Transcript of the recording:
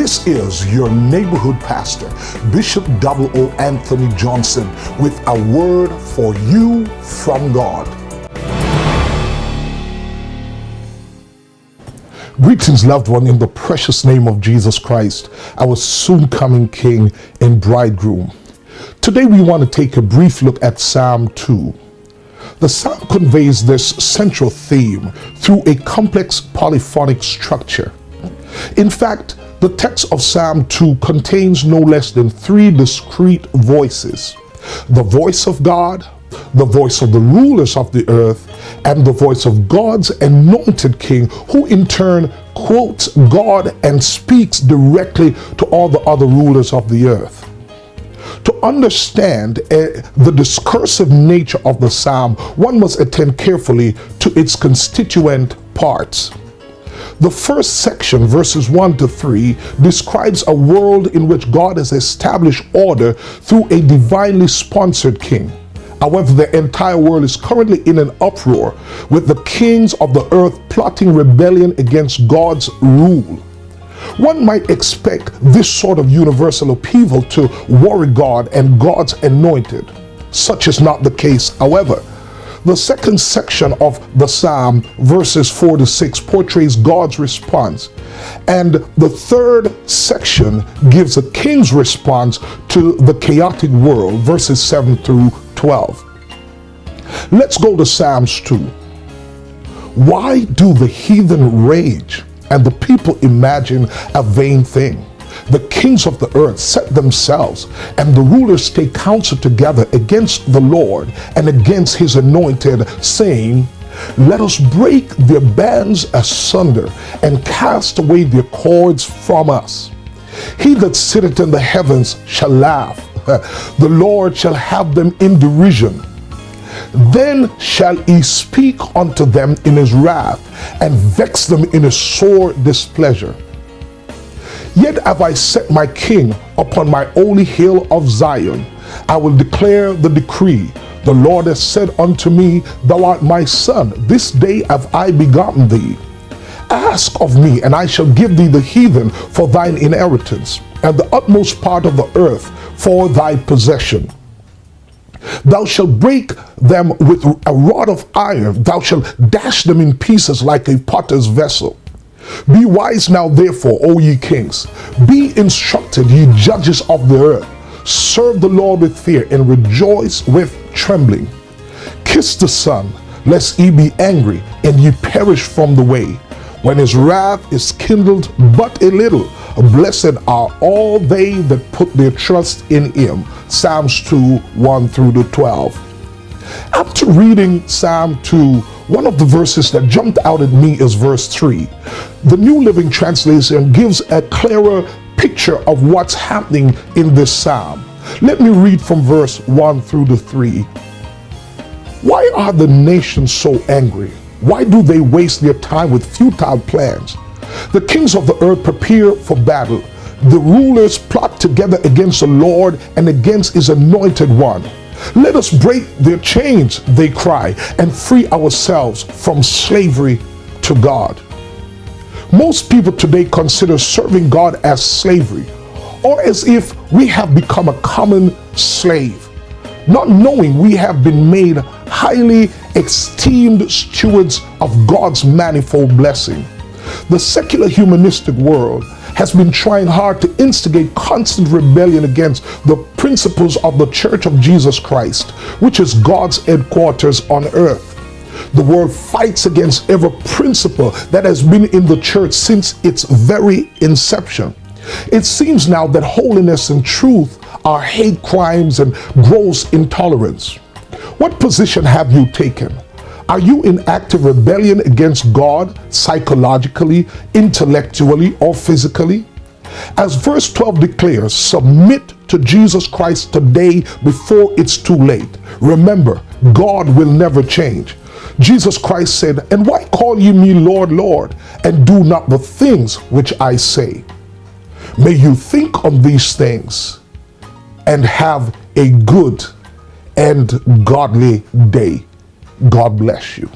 This is your neighborhood pastor, Bishop O.O. Anthony Johnson, with a word for you from God. Greetings, loved one, in the precious name of Jesus Christ, our soon-coming King and Bridegroom. Today we want to take a brief look at Psalm 2. The psalm conveys this central theme through a complex polyphonic structure. In fact, the text of Psalm 2 contains no less than three discrete voices: the voice of God, the voice of the rulers of the earth, and the voice of God's anointed king, who in turn quotes God and speaks directly to all the other rulers of the earth. To understand the discursive nature of the psalm, one must attend carefully to its constituent parts. The first section, verses 1 to 3, describes a world in which God has established order through a divinely sponsored king. However, the entire world is currently in an uproar, with the kings of the earth plotting rebellion against God's rule. One might expect this sort of universal upheaval to worry God and God's anointed. Such is not the case, however. The second section of the psalm, verses 4 to 6, portrays God's response, and the third section gives a king's response to the chaotic world, verses 7 through 12. Let's go to Psalms 2. Why do the heathen rage and the people imagine a vain thing? The kings of the earth set themselves, and the rulers take counsel together against the Lord and against his anointed, saying, "Let us break their bands asunder and cast away their cords from us. He that sitteth in the heavens shall laugh. The Lord shall have them in derision. Then shall he speak unto them in his wrath, and vex them in his sore displeasure. Yet have I set my king upon my holy hill of Zion. I will declare the decree. The Lord has said unto me, Thou art my son, this day have I begotten thee. Ask of me, and I shall give thee the heathen for thine inheritance, and the utmost part of the earth for thy possession. Thou shalt break them with a rod of iron, thou shalt dash them in pieces like a potter's vessel. Be wise now, therefore, O ye kings. Be instructed, ye judges of the earth. Serve the Lord with fear, and rejoice with trembling. Kiss the Son, lest he be angry, and ye perish from the way, when his wrath is kindled but a little. Blessed are all they that put their trust in him. Psalms 2, 1 through to 12. After reading Psalm 2, one of the verses that jumped out at me is verse 3. The New Living Translation gives a clearer picture of what's happening in this psalm. Let me read from verse 1 through to 3. Why are the nations so angry? Why do they waste their time with futile plans? The kings of the earth prepare for battle. The rulers plot together against the Lord and against his anointed one. Let us break their chains, they cry, and free ourselves from slavery to God. Most people today consider serving God as slavery, or as if we have become a common slave, not knowing we have been made highly esteemed stewards of God's manifold blessing. The secular humanistic world has been trying hard to instigate constant rebellion against the principles of the Church of Jesus Christ, which is God's headquarters on earth. The world fights against every principle that has been in the church since its very inception. It seems now that holiness and truth are hate crimes and gross intolerance. What position have you taken? Are you in active rebellion against God psychologically, intellectually, or physically? As verse 12 declares, submit to Jesus Christ today before it's too late. Remember, God will never change. Jesus Christ said, "And why call ye me Lord, Lord, and do not the things which I say?" May you think on these things and have a good and godly day. God bless you.